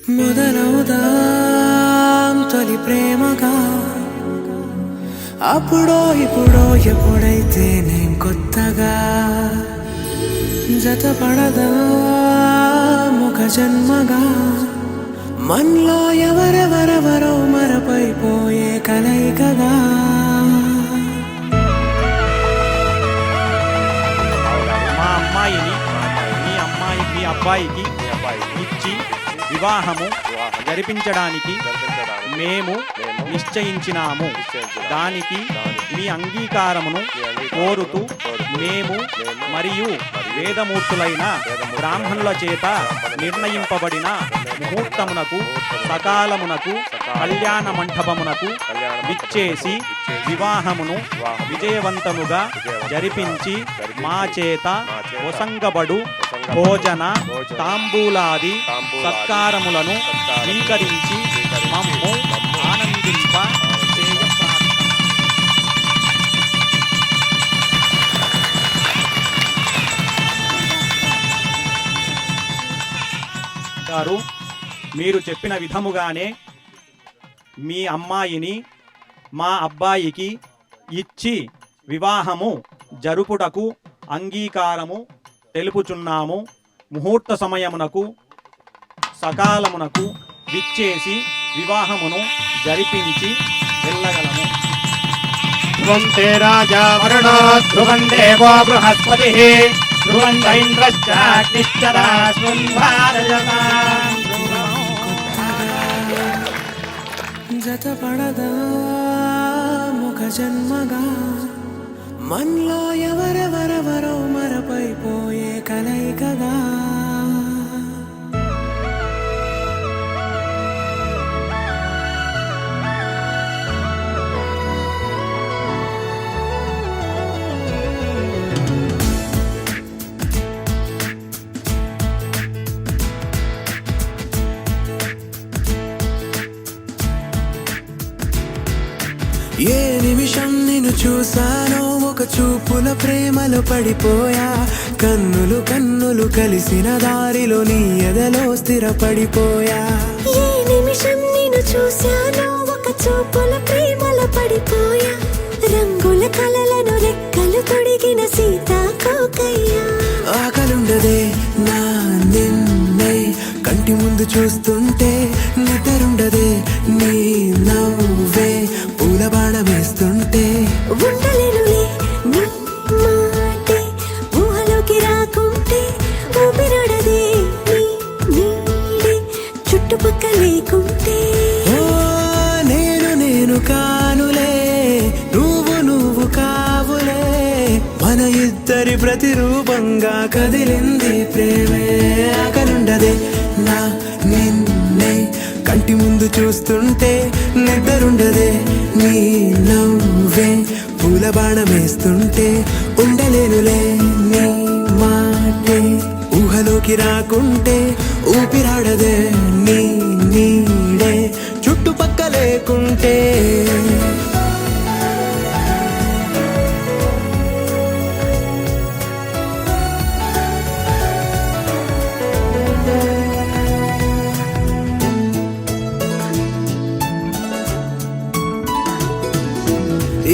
మొదలవుదాం తొలి ప్రేమగా, అప్పుడో ఇప్పుడో ఎప్పుడైతే నేను కొత్తగా జతపడదా ఒక జన్మగా, మనలో ఎవరెవరెవరో మరపైపోయే కలయికగా. మా అమ్మాయిని మీ అబ్బాయికి ఇచ్చి వివాహము జరిపించడానికి మేము నిశ్చయించినాము. దానికి మీ అంగీకారమును కోరుతూ మేము మరియు వేదమూర్తులైన బ్రాహ్మణుల చేత నిర్ణయింపబడిన ముహూర్తమునకు సకాలమునకు కళ్యాణ మంటపమునకు విచ్చేసి వివాహమును విజయవంతముగా జరిపించి మా చేత వసంగబడు భోజన తాంబూలాది సత్కారములను స్వీకరించి మమ్ము ఆనందింప గారు మీరు చెప్పిన విధముగానే మీ అమ్మాయిని మా అబ్బాయికి ఇచ్చి వివాహము జరుపుటకు అంగీకారము తెలుపుచున్నాము. ముహూర్త సమయమునకు సకాలమునకు విచ్చేసి వివాహమును జరిపించి వెళ్ళగలము. ధ్రువంతే రాజా వరుణో ధ్రువం దేవో బృహస్పతిః ధ్రువంత ఇంద్రశ్చాగ్నిశ్చరాస్మిన్ భారజతాం. జతపడదా ఒక జన్మగా, మనలో ఎవరెవరెవరో మరపైపోయే కలయికగా. ఏ నిమిషం నిన్ను చూసానో ఒక చూపుల ప్రేమలో పడిపోయా, కన్నులు కన్నులు కలిసిన దారిలో నీ ఎదలో స్థిరపడిపోయా. ఏ నిమిషం నిన్ను చూసానో ఒక చూపుల ప్రేమలో పడిపోయా, రంగుల కలలను రెక్కలు తొడిగిన సీతాకోకయ్యా. ఆకలుండదే నా నిన్నే కంటి ముందు చూస్తుంటే, నిద్రుండదే నీ నవ్వే పూల బాణం వేస్తుంటే. ఉండలేనులే నీ మాటే ఊహలోకి రాకుంటే, ఊపిరాడదే నీ నీడే చుట్టుపక్క లేకుంటే. ఓ నేను కానులే నువ్వు కావులే, మన ఇద్దరి ప్రతిరూపంగా కదిలింది ప్రేమే. ఆకలుండదే నా నిన్నే కంటి ముందు చూస్తుంటే, నిద్రుండదే నీ నవ్వే పూల బాణం వేస్తుంటే. ఉండలేనులే నీ మాటే ఊహలోకి రాకుంటే, ఊపిరాడదే నీ నీడే చుట్టుపక్క లేకుంటే.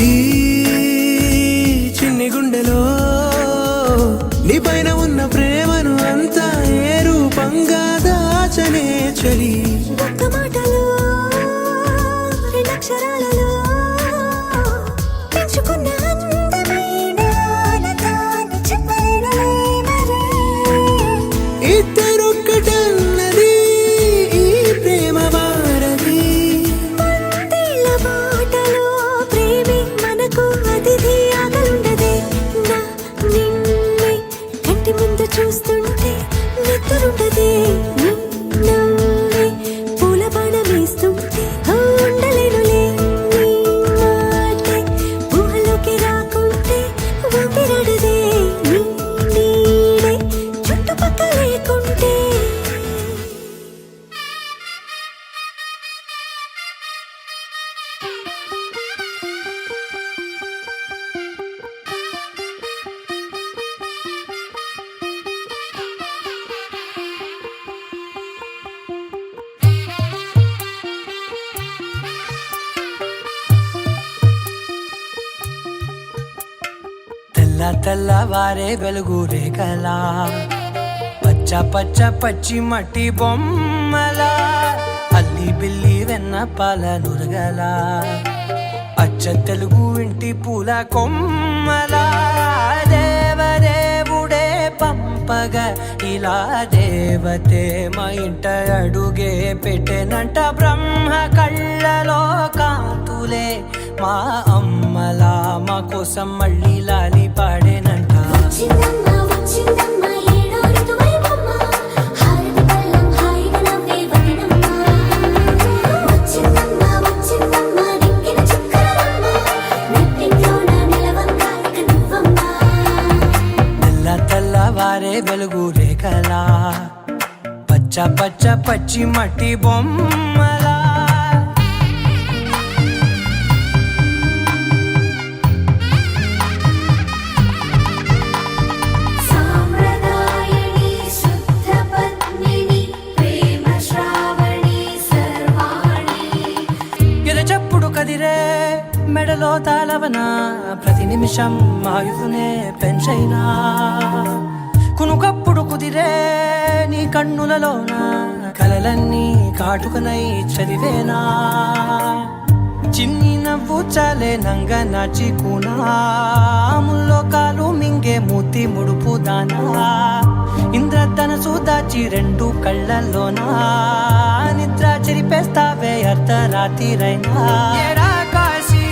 ఈ చిన్ని గుండెలో నీ పైన ఉన్న ప్రేమను అంతా ఏ రూపంగా దాచనే చలి. ఒక్క మాటలో రెండక్షరాలలో పెంచుకున్న అందమైన ఆనందాన్ని చెప్పలేనులే మరి. ఇద్దరొక్కటన్నది ఈ ప్రేమ వారది. వందేళ్ల బాటలో ప్రేమే మనకు అతిథి. ఆగలుండదే నా నిన్నే కంటి ముందు చూస్తుంటే, నిద్రుండదే నీ నవ్వే తెల్ల తెల్లవారే వెలుగు రేఖలా పచ్చ పచ్చ పచ్చి మట్టి బొమ్మలా అల్లి బిల్లి వెన్న పాల నురగలా అచ్చ తెలుగు ఇంటి పూల కొమ్మలా దేవదేవుడే పంపగా ఇలా దేవతే మా ఇంట అడుగే పెట్టెనంట బ్రహ్మ కళ్ళలో కాంతులే మా అమ్మలా మా కోసం మళ్ళీ లాలి పాడేనంట వచ్చిందమ్మ వచ్చిందమ్మ ఏడో ఋతువైవమ్మ హారతి పళ్ళం హాయిగా నవ్వే వదినమ్మ వచ్చిందమ్మ వచ్చిందమ్మ నింగిన చుక్కలమ్మ నెట్టింట్లోన నిలవంగా ఇక నువ్వమ్మ తెల్ల తెల్లవారే వెలుగు రేఖలా పచ్చ పచ్చ పచ్చి మట్టి బొమ్మలా సాంప్రదాయని శుద్ధ పద్మిని ప్రేమ శ్రావణి సర్వాణి ఎరచప్పుడు కదిరే మెడలో తాళవన ప్రతి నిమిషం ఆయుధునే పెంచైనా కునుకప్పుడు కుదిరే నీ కన్నులలోన కలలన్నీ కాటుకనై చదివేనా చిన్ని నవ్వు చాలే నంగ నాచి కూనాముల్లో కాలు మింగే మూతి ముడుపు దానా ఇంద్రధనసు దాచి రెండు కళ్ళల్లోనా నిద్ర చెరిపేస్తావే అర్ధరాత్రిరైనా ఏరా కాశీ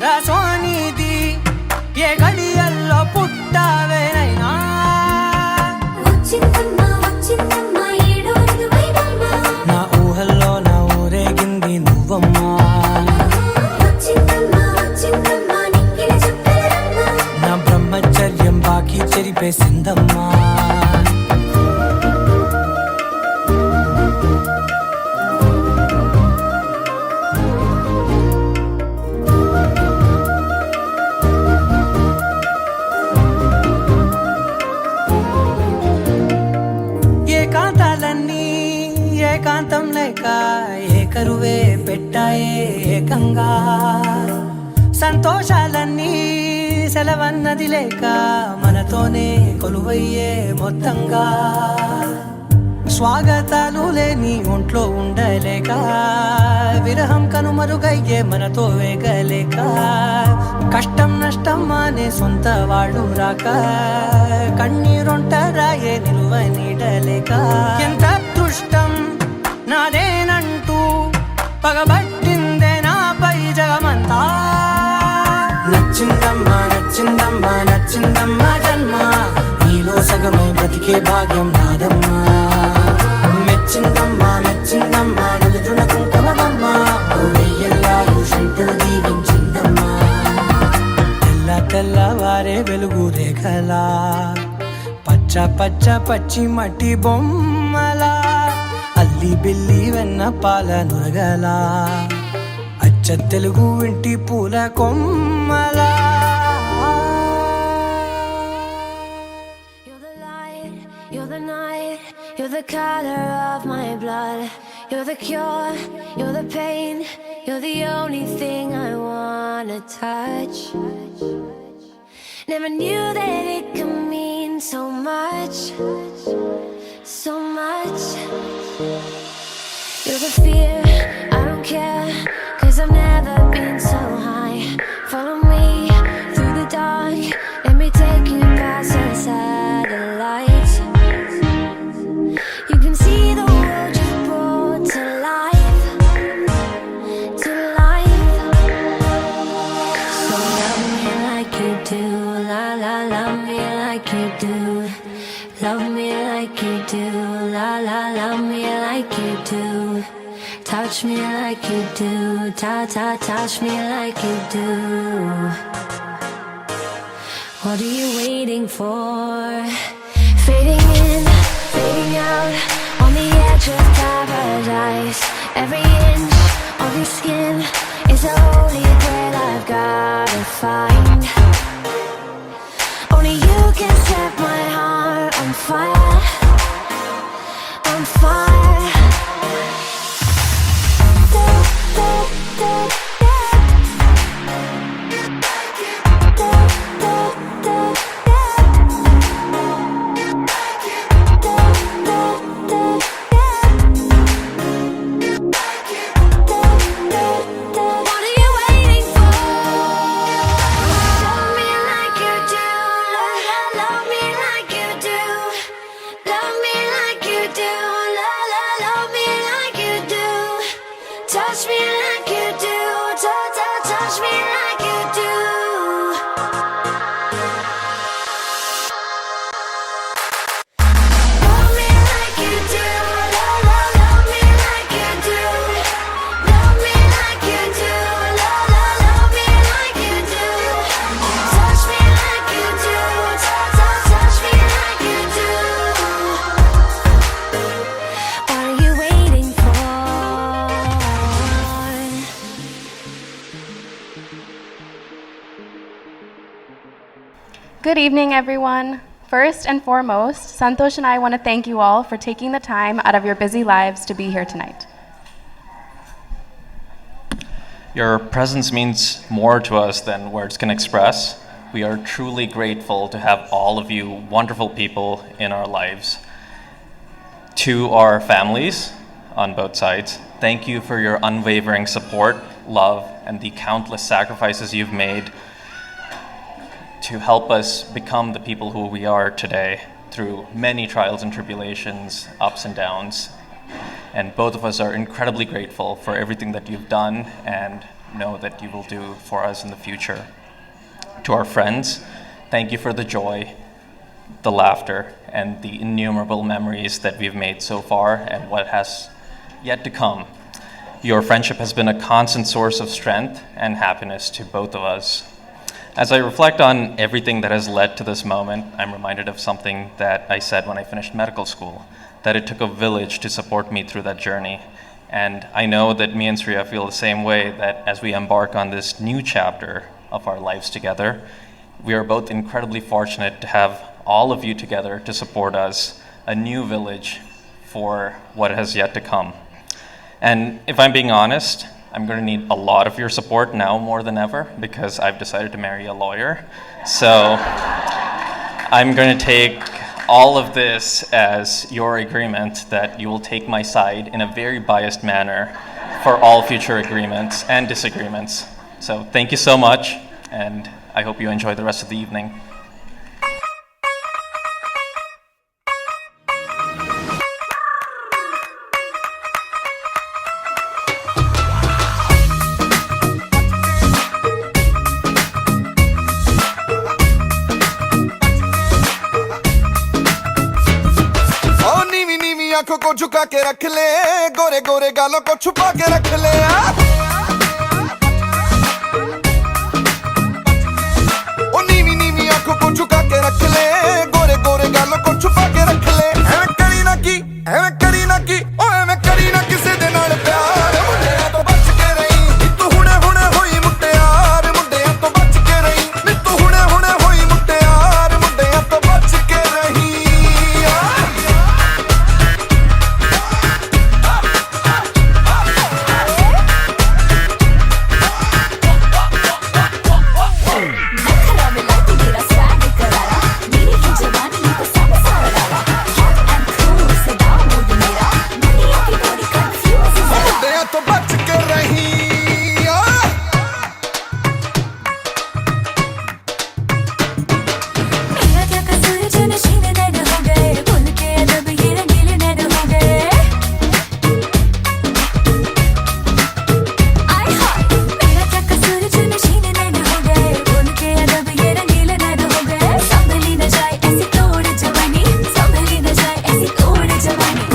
రా సోనిది ఏ గడియల్లో పుట్టావేనైనా వచ్చిందమ్మ వచ్చిందమ్మ ఏడో ఋతువైవమ్మ నా ఊహల్లో నా ఊరేగింది నువ్వమ్మా వచ్చిందమ్మ వచ్చిందమ్మ నింగిన చుక్కలమ్మ నా బ్రహ్మచర్యం బాకీ చెరిపేసిందమ్మా ఏకాంతాలన్నీ ఏకాంతం లేక ఏకరువే పెట్టాయే ఏకంగా సంతోషాలన్నీ సెలవన్నది లేక మనతోనే కొలువయ్యే మొత్తంగా స్వాగతాలు లేని ఒంట్లో ఉండలేక విరహం కనుమరుగయ్యే మనతో వేగలేక కష్టం నష్టం అనే సొంత వాళ్ళు రాక కన్నీరొంటరాయే నిలువ నీడలేక ఎంత అదృష్టం నాదేనంటూ పగబట్టిందే నాపై జగమంతా నచ్చిందమ్మా నచ్చిందమ్మా నచ్చిందమ్మా జన్మ నీలో సగమై బ్రతికే భాగ్యం నాదమ్మా మెచ్చిందమ్మా మెచ్చిందమ్మా నిలుచున కుంకుమమ్మా వెయ్యల్లాలు శంకులు దీవించిందమ్మా తెల్ల తెల్లవారే వెలుగు రేఖలా పచ్చ పచ్చ పచ్చి మట్టి బొమ్మలా అల్లి బిల్లి వెన్న పాల నురగలా అచ్చ తెలుగు ఇంటి పూల కొమ్మలా You're the light, you're the night, you're the color of my blood. You're the cure, you're the pain, you're the only thing I wanna touch. Never knew that it could mean so much, so much. You're the fear, I don't care, 'cause I've never been so high. Follow me through the dark, let me take you past the satellites. You can see the world you brought to life, to life. So love me like you do, la la, love me like you do. Love me like you do, la la, love me like you do. Touch me like you do, ta ta, touch me like you do. What are you waiting for? Fading in, fading out, on the edge of paradise. Every inch of your skin is a holy grail I've gotta find. Only you can set my heart on fire, on fire. Da, da, da, da. Da, da, da. Good evening, everyone. First and foremost, Santosh and I want to thank you all for taking the time out of your busy lives to be here tonight. Your presence means more to us than words can express. We are truly grateful to have all of you wonderful people in our lives. To our families on both sides, thank you for your unwavering support, love, and the countless sacrifices you've made to help us become the people who we are today through many trials and tribulations, ups and downs. And both of us are incredibly grateful for everything that you've done and know that you will do for us in the future. To our friends, thank you for the joy, the laughter, and the innumerable memories that we've made so far and what has yet to come. Your friendship has been a constant source of strength and happiness to both of us. As I reflect on everything that has led to this moment, I'm reminded of something that I said when I finished medical school, that it took a village to support me through that journey. And I know that me and Sriya feel the same way, that as we embark on this new chapter of our lives together, we are both incredibly fortunate to have all of you together to support us, a new village for what has yet to come. And if I'm being honest, I'm going to need a lot of your support now more than ever because I've decided to marry a lawyer. So I'm going to take all of this as your agreement that you will take my side in a very biased manner for all future agreements and disagreements. So thank you so much, and I hope you enjoy the rest of the evening. आंखों को झुका के रख ले, गोरे गोरे गालों को छुपा के रख ले। ओ नीवी नीवी आंखों को झुका के रख ले, गोरे गोरे गालों को छुपा के रख ले। एवें करी ना की, ओ एवें करी ना किसे दे नाल प्यार। मुंडियां तो बच के रही, तू हुणे हुणे होई मुटियार। मुंडियां तो बच के रही, तू हुणे हुणे होई मुटियार। मुंडियां तो बच के रही।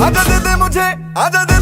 आजा दे दे मुझे, आजा दे